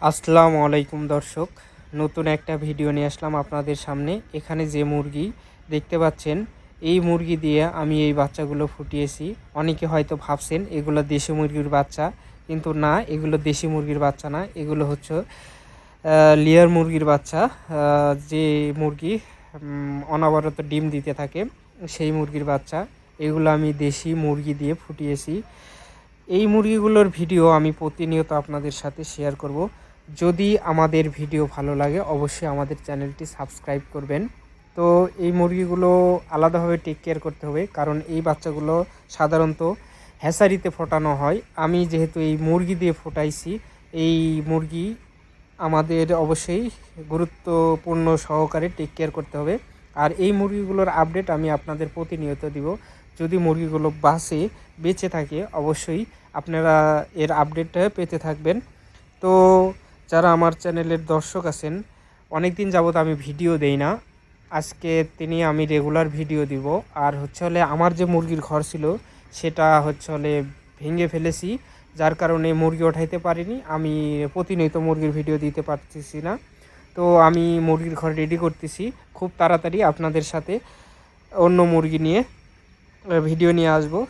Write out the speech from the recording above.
আসসালামু আলাইকুম দর্শক, নতুন একটা ভিডিও নিয়ে আসলাম আপনাদের সামনে। এখানে যে মুরগি দেখতে পাচ্ছেন, এই মুরগি দিয়ে আমি এই বাচ্চাগুলো ফুটিয়েছি। অনেকে হয়তো ভাবছেন এগুলো দেশি মুরগির বাচ্চা, কিন্তু না, এগুলো দেশি মুরগির বাচ্চা না, এগুলো হচ্ছে লেয়ার মুরগির বাচ্চা। যে মুরগি অনবরত ডিম দিতে থাকে, সেই মুরগির বাচ্চা। এগুলো আমি দেশি মুরগি দিয়ে ফুটিয়েছি। এই মুরগিগুলোর ভিডিও আমি প্রতিনিয়ত আপনাদের সাথে শেয়ার করব। যদি আমাদের ভিডিও ভালো লাগে অবশ্যই আমাদের চ্যানেলটি সাবস্ক্রাইব করবেন। তো এই মুরগিগুলো আলাদাভাবে টেক কেয়ার করতে হবে, কারণ এই বাচ্চাগুলো সাধারণত হ্যাচারিতে ফোটানো হয়। আমি যেহেতু এই মুরগি দিয়ে ফোটাইছি, এই মুরগি আমাদের অবশ্যই গুরুত্বপূর্ণ সহকারে টেক কেয়ার করতে হবে। আর এই মুরগিগুলোর আপডেট আমি আপনাদের প্রতিনিয়ত দিব। যদি মুরগিগুলো বেঁচে থাকে অবশ্যই আপনারা এর আপডেটটা পেতে থাকবেন। তো যারা আমার চ্যানেলের দর্শক আছেন, অনেক দিন যাবত আমি ভিডিও দেই না, আজকে আমি রেগুলার ভিডিও দিব। আর আমার যে মুরগির ঘর ছিল সেটা ভেঙে ফেলেছি, যার কারণে মুরগি ওঠাইতে পারিনি। আমি প্রতিনিয়ত মুরগির ভিডিও দিতে পারতেছি না। তো আমি মুরগির ঘর রেডি করতেছি, খুব তাড়াতাড়ি আপনাদের সাথে অন্য মুরগি নিয়ে ভিডিও নিয়ে আসবো।